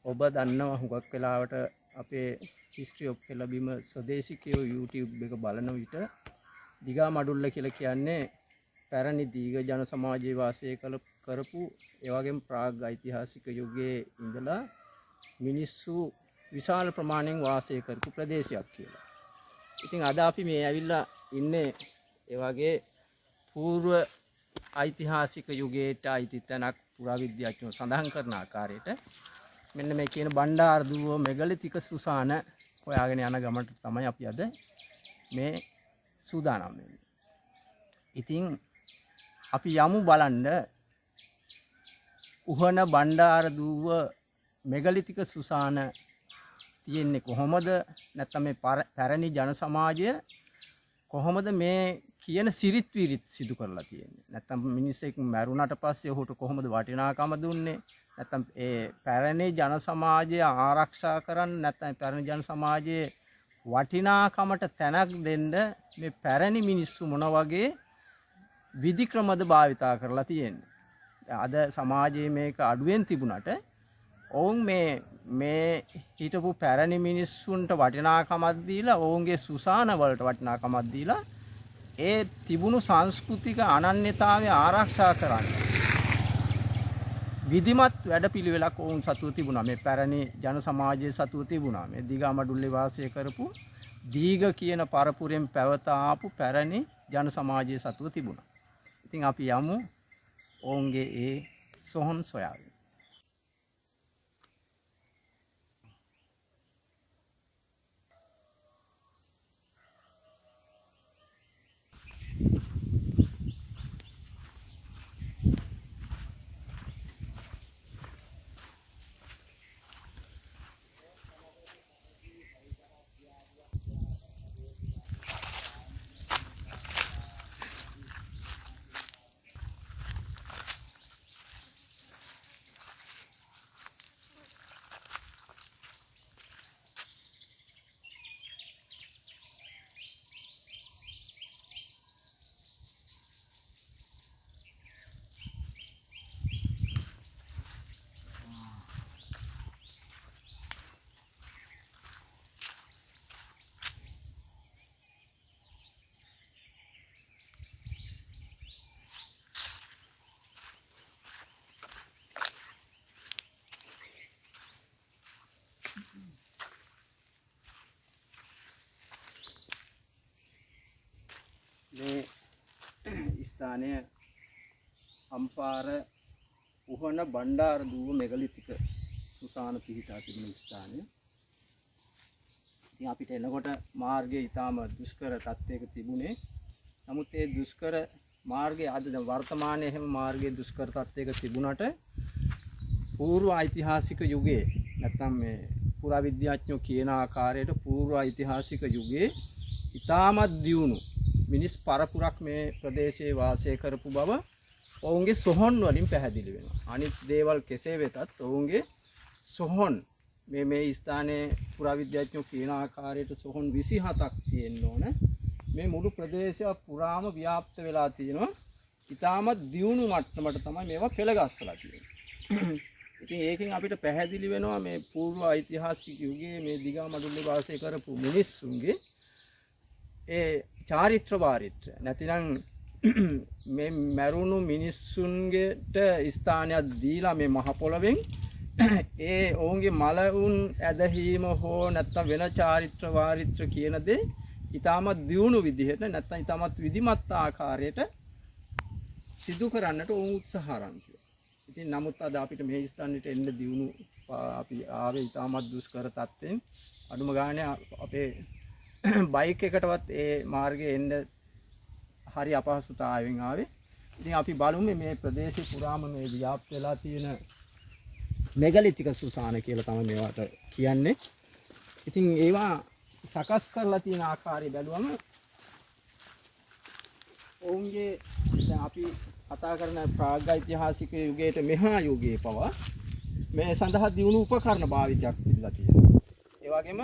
ඔබ දන්නවා හුඟක් වෙලාවට අපේ history of කෙළඹීම ස්වදේශිකයෝ YouTube එක බලන විට දිගා මඩුල්ල කියලා කියන්නේ පැරණි දීඝ ජන සමාජයේ වාසය කරපු ඒ වගේම ප්‍රාග් ඓතිහාසික යුගයේ ඉඳලා මිනිස්සු විශාල ප්‍රමාණයෙන් වාසය කරපු ප්‍රදේශයක් කියලා. ඉතින් අද අපි මේ ඇවිල්ලා ඉන්නේ ඒ වගේ పూర్ව ඓතිහාසික යුගයට අයිති තැනක් පුරාවිද්‍යාඥයෝ සඳහන් කරන ආකාරයට මෙන්න මේ කියන බණ්ඩාරදුව මෙගලිතික සුසාන හොයාගෙන යන ගමනට තමයි අපි අද මේ සූදානම් වෙන්නේ. ඉතින් අපි යමු බලන්න උහන බණ්ඩාරදුව මෙගලිතික සුසාන තියෙන්නේ කොහොමද? නැත්නම් මේ පැරණි ජන සමාජය කොහොමද මේ කියන සිරිත් විරිත් සිදු කරලා තියෙන්නේ? නැත්නම් මිනිස්සෙක් මැරුණාට පස්සේ ඔහුට කොහොමද වටිනාකම දුන්නේ? නැත්නම් ඒ පැරණි ජන සමාජය ආරක්ෂා කරන්න නැත්නම් පැරණි ජන සමාජයේ වටිනාකමට තැනක් දෙන්න මේ පැරණි මිනිස්සු මොන වගේ විධික්‍රමද භාවිතා කරලා තියෙන්නේ. අද සමාජයේ මේක අඩුවෙන් තිබුණාට ඔවුන් මේ හිටපු පැරණි මිනිස්සුන්ට වටිනාකමක් දීලා ඔවුන්ගේ සුසාන වලට වටිනාකමක් දීලා ඒ තිබුණු සංස්කෘතික අනන්‍යතාවය ආරක්ෂා කරන්න විධිමත් වැඩපිළිවෙලක් ඔවුන් සතුව තිබුණා. මේ පැරණි ජන සමාජයේ සතුව තිබුණා. මේ දිගමඩුල්ලේ වාසය කරපු දීඝ කියන පරපුරෙන් පැවත ආපු පැරණි ජන සමාජයේ සතුව තිබුණා. ඉතින් අපි යමු ඔවුන්ගේ ඒ සොහොන් සොයාගෙන. මේ ස්ථානය අම්පාර උහන බණ්ඩාරදුව මෙගලිතික සුසාන පිහිටා තිබෙන ස්ථානය. ඉතින් අපිට එනකොට මාර්ගය ඊටාම දුෂ්කර තත්ත්වයක තිබුණේ. නමුත් ඒ දුෂ්කර මාර්ගය අද වර්තමානයේ හැම මාර්ගයේ දුෂ්කර තත්ත්වයක තිබුණාට పూర్ව ඓතිහාසික යුගයේ නැත්නම් මේ පුරාවිද්‍යාඥයෝ කියන ආකාරයට පූර්ව ඓතිහාසික යුගයේ ඉතාමත් දියුණු මිනිස් පරපුරක් මේ ප්‍රදේශයේ වාසය කරපු බව ඔවුන්ගේ සොහොන් වලින් පැහැදිලි වෙනවා. අනිත් දේවල් කෙසේ වෙතත් ඔවුන්ගේ සොහොන් මේ ස්ථානයේ පුරාවිද්‍යාඥයෝ කියන ආකාරයට සොහොන් 27ක් තියෙන්න ඕන. මේ මුළු ප්‍රදේශය පුරාම ව්‍යාප්ත වෙලා තියෙනවා. ඉතාමත් දියුණු මට්ටමට තමයි මේවා පෙළගස්සලා තියෙන්නේ. ඉතින් ඒකෙන් අපිට පැහැදිලි වෙනවා මේ පූර්ව ඓතිහාසික යුගයේ මේ දිගා මඩුල්ලේ වාසය කරපු මිනිස්සුන්ගේ ඒ චාරිත්‍ර වාරිත්‍ර නැතිනම් මේ මරුණු මිනිස්සුන්ගේට ස්ථානයක් දීලා මේ මහ පොළවෙන් ඒ ඔවුන්ගේ මලවුන් ඇදහිීම හෝ නැත්නම් වෙන චාරිත්‍ර වාරිත්‍ර කියන දේ ඊටමත් දියුණු විදිහට නැත්නම් ඊටමත් විධිමත් ආකාරයට සිදු කරන්නට ඔවුන් උත්සාහ අරන් තියෙනවා. ඉතින් නමුත් අද අපිට මේ ස්ථානෙට එන්න දියුණු අපි ආවේ ඊටමත් දුෂ්කර තත්ත්වෙන් අඩුම ගානේ අපේ බයික් එකටවත් ඒ මාර්ගයේ එන්න හරි අපහසුතාවයෙන් ආවේ. ඉතින් අපි බලමු මේ ප්‍රදේශේ පුරාම මේ ව්‍යාප්ත වෙලා තියෙන මෙගලිතික සුසාන කියලා තමයි මේවට කියන්නේ. ඉතින් ඒවා සකස් කරලා තියෙන ආකාරය බැලුවම ඔවුන්ගේ දැන් අපි කතා කරන ප්‍රාග්ඓතිහාසික යුගයට මෙහා යුගයේ පවා මේ සඳහා දියුණු උපකරණ භාවිතයක් තිබිලා තියෙනවා. ඒ වගේම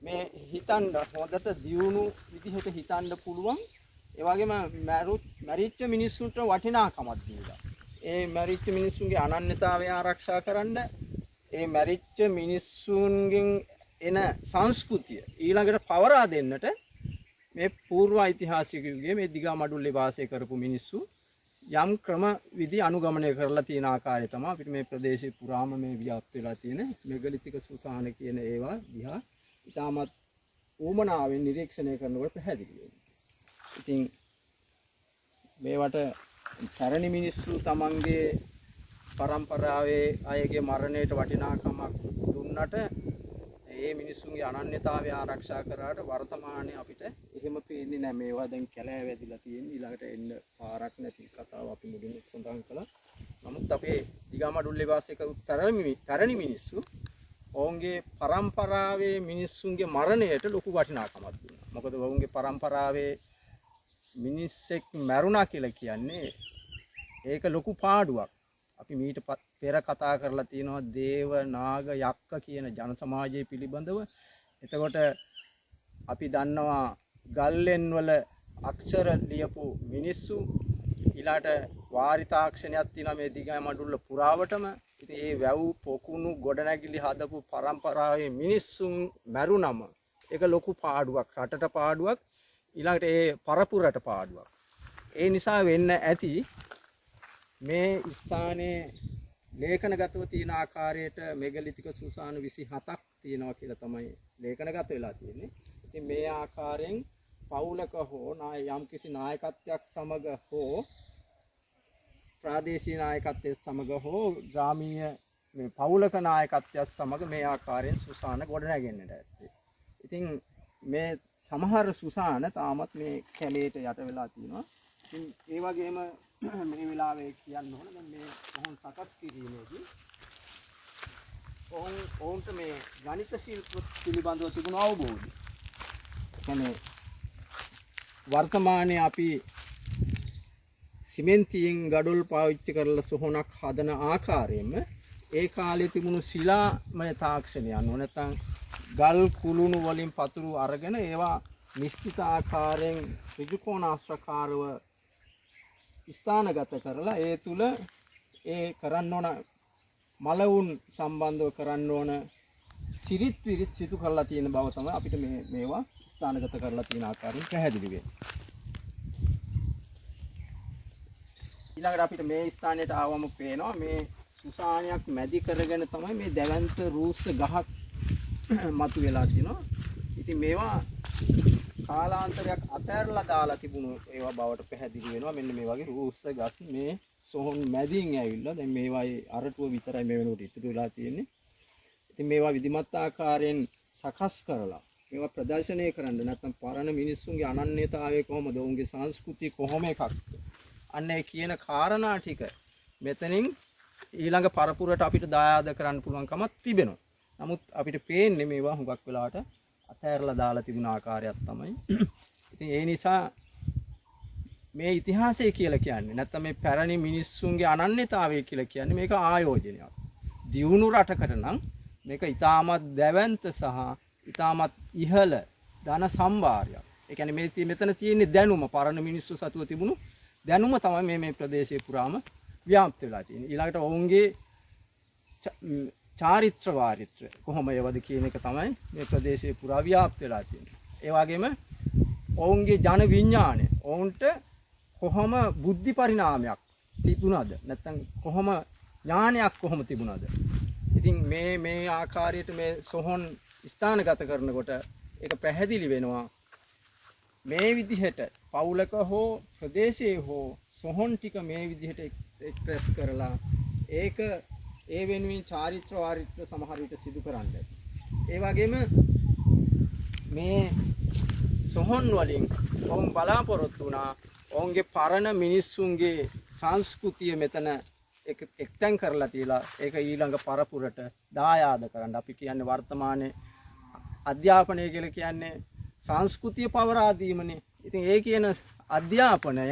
මේ හිතන්න හොඳට දියුණු විදිහට හිතන්න පුළුවන්. ඒ වගේම මැරිච්ච මිනිස්සුන්ට වටිනාකමක් දීලා. ඒ මැරිච්ච මිනිස්සුන්ගේ අනන්‍යතාවය ආරක්ෂා කරන්න, ඒ මැරිච්ච මිනිස්සුන්ගෙන් එන සංස්කෘතිය ඊළඟට පවරා දෙන්නට මේ පූර්ව ඓතිහාසික යුගයේ මේ දිගා මඩුල්ලේ වාසය කරපු මිනිස්සු යම් ක්‍රම විදි අනුගමනය කරලා තියෙන ආකාරය තමයි අපිට මේ ප්‍රදේශේ පුරාම මේ ව්‍යාප්ත වෙලා තියෙන මෙගලිතික සුසාන කියන ඒවා දිහා ඉතාමත් උමනාවෙන් නිරීක්ෂණය කරනකොට පැහැදිලි වෙනවා. ඉතින් මේවට පැරණි මිනිස්සු තමන්ගේ පරම්පරාවේ අයගේ මරණයට වටිනාකමක් දුන්නට ඒ මිනිස්සුන්ගේ අනන්‍යතාවය ආරක්ෂා කරාට වර්තමානයේ අපිට එහෙම පේන්නේ නැහැ. මේවා දැන් කැලෑ වැදිලා තියෙන ඊළඟට එන්න පාරක් නැති කතාව අපි මුලින්ම සඳහන් කළා. නමුත් අපේ දිගමඩුල්ලේ වාසය කරපු පැරණි මිනිස්සු ඔවුන්ගේ පරම්පරාවේ මිනිස්සුන්ගේ මරණයට ලොකු වටිනාකමක් දුන්නා. මොකද ඔවුන්ගේ පරම්පරාවේ මිනිස්සෙක් මැරුණා කියලා කියන්නේ ඒක ලොකු පාඩුවක්. අපි මීට පෙර කතා කරලා තියෙනවා දේව නාග යක්ක කියන ජන සමාජය පිළිබඳව. එතකොට අපි දන්නවා ගල්ලෙන් වල අක්ෂර ලියපු මිනිස්සු ඊළාට වාරිතාක්ෂණයක් තියෙනවා මේ දිගමඩුල්ල පුරාවටම. ඉතින් ඒ වැව් පොකුණු ගොඩනැගිලි හදපු පරම්පරාවේ මිනිස්සුන් මැරුණම ඒක ලොකු පාඩුවක්, රටට පාඩුවක්, ඊළඟට ඒ පරපුරට පාඩුවක්. ඒ නිසා වෙන්න ඇති මේ ස්ථානයේ ලේඛනගතව තියෙන ආකාරයට මෙගලිතික සුසාන 27ක් තියෙනවා කියලා තමයි ලේඛනගත වෙලා තියෙන්නේ. ඉතින් මේ ආකාරයෙන් පවුලක හෝ යම්කිසි නායකත්වයක් සමග හෝ ප්‍රාදේශීය නායකත්වයේ සමග හෝ ග්‍රාමීය මේ පවුලක නායකත්වයක් සමග මේ ආකාරයෙන් සුසාන ගොඩනැගෙන්නට ඇත්තේ. ඉතින් මේ සමහර සුසාන තාමත් මේ කැලේට යට වෙලා තියෙනවා. ඉතින් ඒ වගේම මේ වෙලාවේ කියන්න ඕන දැන් මේ කොහොම සකස් කිරීමේදී ඔවුන්ට මේ ගණිත ශිල්ප පිළිබඳව තිබුණු අවබෝධය. කියන්නේ වර්තමානයේ අපි සිමෙන්තියෙන් ගඩොල් පාවිච්චි කරලා සොහොනක් හදන ආකාරයෙන්ම ඒ කාලේ තිබුණු ශිලාමය තාක්ෂණය අනුව නැත්නම් ගල් කුළුණු වලින් පතුරු අරගෙන ඒවා නිශ්චිත ආකාරයෙන් ඍජුකෝණාශ්‍රකාරව ස්ථානගත කරලා ඒ තුල ඒ කරන්න ඕන මලවුන් සම්බන්ධව කරන්න ඕන සිරිත් විරිත් සිදු කරලා තියෙන බව තමයි අපිට මේවා ස්ථානගත කරලා තියෙන ආකාරයෙන් පැහැදිලි වෙන්නේ. ඊළඟට අපිට මේ ස්ථානයට ආවම පේනවා මේ සුසානයක් මැදි කරගෙන තමයි මේ දැවැන්ත රූස්ස ගහක් මතුවලා තියෙනවා. ඉතින් මේවා කාලාන්තරයක් අතහැරලා දාලා තිබුණු ඒවා බවට පැහැදිලි වෙනවා. මෙන්න මේ වගේ රූස්ස ගස් මේ සොහොන් මැදින් ඇවිල්ලා දැන් මේවායේ අරටුව විතරයි මේ වෙනකොට ඉතුරු වෙලා තියෙන්නේ. ඉතින් මේවා විධිමත් ආකාරයෙන් සකස් කරලා මේවා ප්‍රදර්ශනය කරන්න නැත්නම් පරණ මිනිස්සුන්ගේ අනන්‍යතාවය කොහොමද, ඔවුන්ගේ සංස්කෘතිය කොහොම එකක්ද, අන්න ඒ කියන කාරණා ටික මෙතනින් ඊළඟ පරපුරට අපිට දායාද කරන්න පුළුවන්කමක් තිබෙනවා. නමුත් අපිට පේන්නේ මේවා හුඟක් වෙලාවට අතහැරලා දාලා තිබුණ ආකාරයක් තමයි. ඉතින් ඒ නිසා මේ ඉතිහාසය කියලා කියන්නේ නැත්නම් මේ පැරණි මිනිස්සුන්ගේ අනන්‍යතාවය කියලා කියන්නේ මේක ආයෝජනයක්. දියුණු රටකට නම් මේක ඊටමත් දැවැන්ත සහ ඊටමත් ඉහළ ධන සම්භාරයක්. ඒ කියන්නේ මේ මෙතන තියෙන දැනුම පරණ මිනිස්සු සතුව තිබුණු දැනුම තමයි මේ ප්‍රදේශයේ පුරාම ව්‍යාප්ත වෙලා තියෙන්නේ. ඊළඟට ඔවුන්ගේ චාරිත්‍ර වාරිත්‍ර කොහොම ඒවද කියන එක තමයි මේ ප්‍රදේශයේ පුරා ව්‍යාප්ත වෙලා තියෙන්නේ. ඒ වගේම ඔවුන්ගේ ජන විඥාණය ඔවුන්ට කොහොම බුද්ධි පරිණාමයක් තිබුණාද නැත්නම් කොහොම ඥානයක් කොහොම තිබුණාද. ඉතින් මේ ආකාරයට මේ සොහොන් ස්ථානගත කරනකොට ඒක පැහැදිලි වෙනවා මේ විදිහට පවුලක හෝ ප්‍රදේශයේ හෝ සොහොන් ටික මේ විදිහට එක්ස්ප්‍රෙස් කරලා ඒක ඒ වෙනුවෙන් චාරිත්‍ර වාරිත්‍ර සමහර විට සිදු කරන්න. ඒ වගේම මේ සොහොන් වලින් ඔවුන් බලාපොරොත්තු වුණා ඔවුන්ගේ පරණ මිනිස්සුන්ගේ සංස්කෘතිය මෙතන එක්තැන් කරලා තියලා ඒක ඊළඟ පරපුරට දායාද කරන්න. අපි කියන්නේ වර්තමානයේ අධ්‍යාපනය කියලා කියන්නේ සංස්කෘතිය පවරා දීමනේ. ඉතින් ඒ කියන අධ්‍යාපනය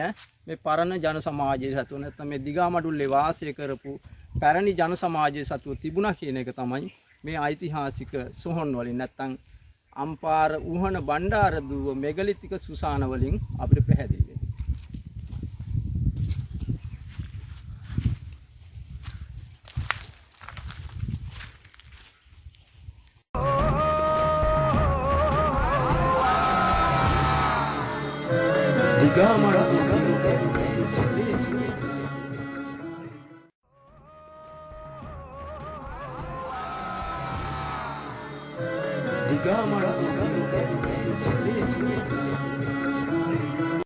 මේ පරණ ජන සමාජයේ සතුව නැත්නම් මේ දිගාමඩුල්ලේ වාසය කරපු පැරණි ජන සමාජයේ සතුව තිබුණා කියන එක තමයි මේ ඓතිහාසික සොහොන් වලින් නැත්නම් අම්පාර උහන බණ්ඩාර දුව මෙගලිතික සුසාන වලින් අපිට පැහැදිලි වෙන්නේ. Digamara